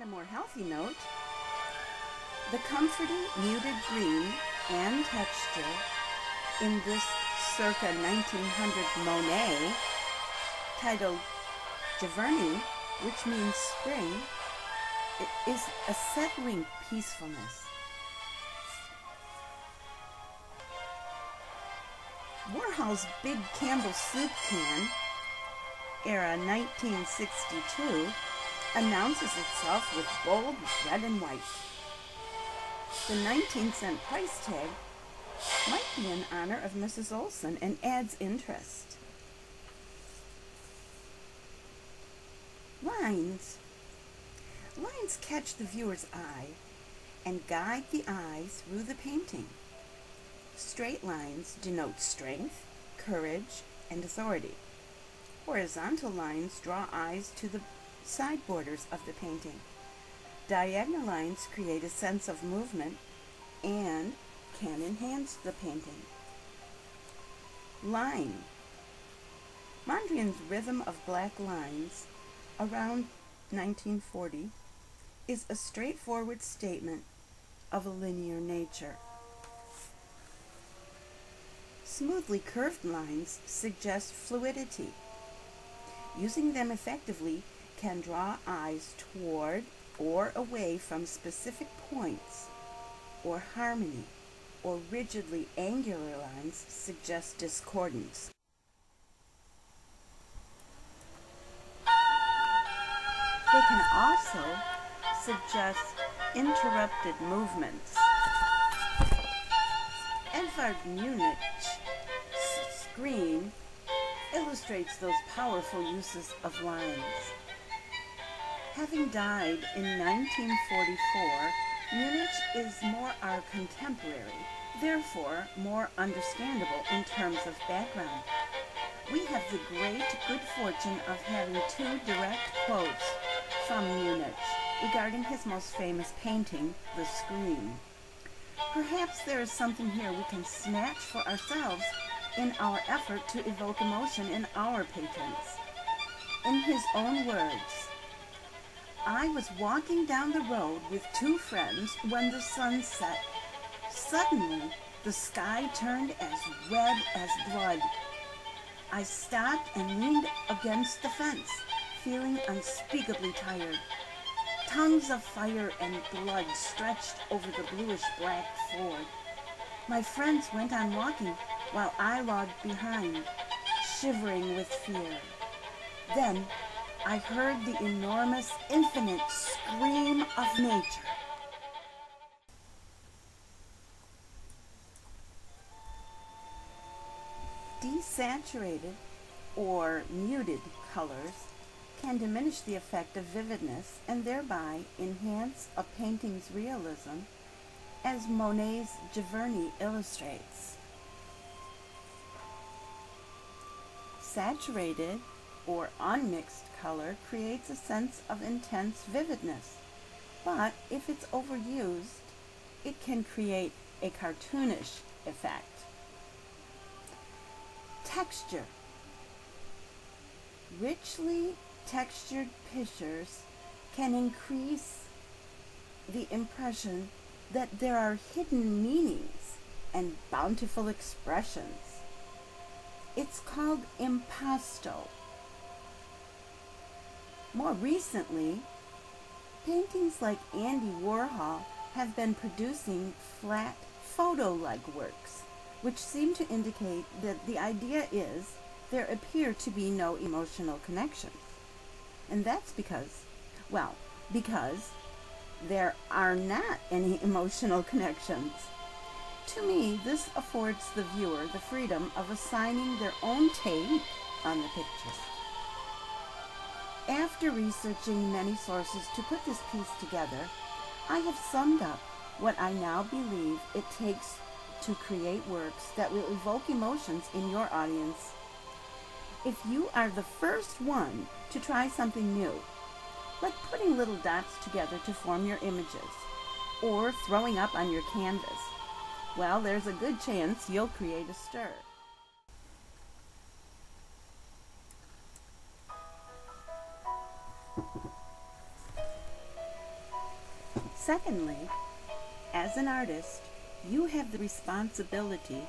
On a more healthy note, the comforting muted green and texture in this circa 1900 Monet titled Giverny, which means spring, it is a settling peacefulness. Warhol's Big Campbell Soup Can, era 1962, announces itself with bold red and white. The 19-cent price tag might be in honor of Mrs. Olson and adds interest. Lines. Lines catch the viewer's eye and guide the eye through the painting. Straight lines denote strength, courage, and authority. Horizontal lines draw eyes to the side borders of the painting. Diagonal lines create a sense of movement and can enhance the painting. Line. Mondrian's rhythm of black lines around 1940 is a straightforward statement of a linear nature. Smoothly curved lines suggest fluidity. Using them effectively can draw eyes toward or away from specific points, or harmony, or rigidly angular lines suggest discordance. They can also suggest interrupted movements. Edvard Munich's Scream illustrates those powerful uses of lines. Having died in 1944, Munich is more our contemporary, therefore more understandable in terms of background. We have the great good fortune of having two direct quotes from Munich regarding his most famous painting, The Scream. Perhaps there is something here we can snatch for ourselves in our effort to evoke emotion in our patrons. In his own words, "I was walking down the road with two friends when the sun set. Suddenly, the sky turned as red as blood. I stopped and leaned against the fence, feeling unspeakably tired. Tongues of fire and blood stretched over the bluish-black ford. My friends went on walking while I logged behind, shivering with fear. Then I heard the enormous, infinite scream of nature." Desaturated or muted colors can diminish the effect of vividness and thereby enhance a painting's realism, as Monet's Giverny illustrates. Saturated or unmixed color creates a sense of intense vividness, but if it's overused, it can create a cartoonish effect. Texture. Richly textured pictures can increase the impression that there are hidden meanings and bountiful expressions. It's called impasto. More recently, paintings like Andy Warhol have been producing flat photo-like works, which seem to indicate that the idea is there appear to be no emotional connections. And that's because there are not any emotional connections. To me, this affords the viewer the freedom of assigning their own take on the picture. After researching many sources to put this piece together, I have summed up what I now believe it takes to create works that will evoke emotions in your audience. If you are the first one to try something new, like putting little dots together to form your images, or throwing up on your canvas, well, there's a good chance you'll create a stir. Secondly, as an artist, you have the responsibility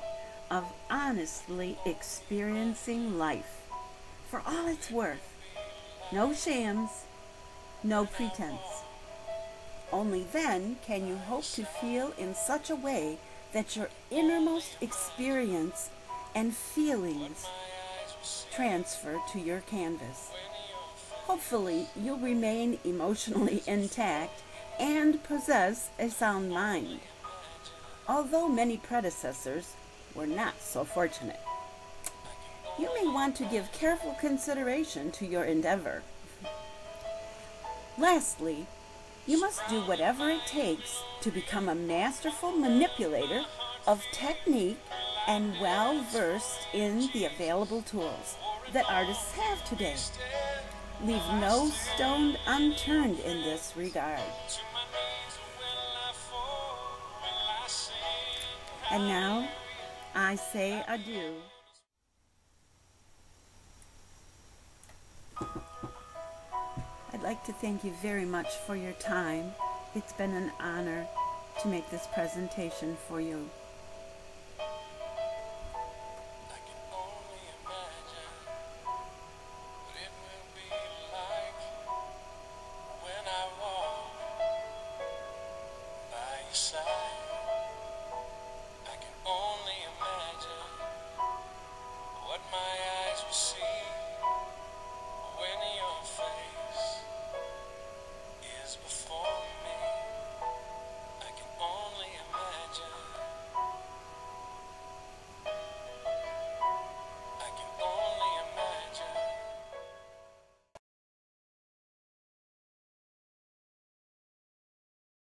of honestly experiencing life for all it's worth. No shams, no pretense. Only then can you hope to feel in such a way that your innermost experience and feelings transfer to your canvas. Hopefully, you'll remain emotionally intact and possess a sound mind, although many predecessors were not so fortunate. You may want to give careful consideration to your endeavor. Lastly, you must do whatever it takes to become a masterful manipulator of technique and well versed in the available tools that artists have today. Leave no stone unturned in this regard. And now, I say adieu. I'd like to thank you very much for your time. It's been an honor to make this presentation for you.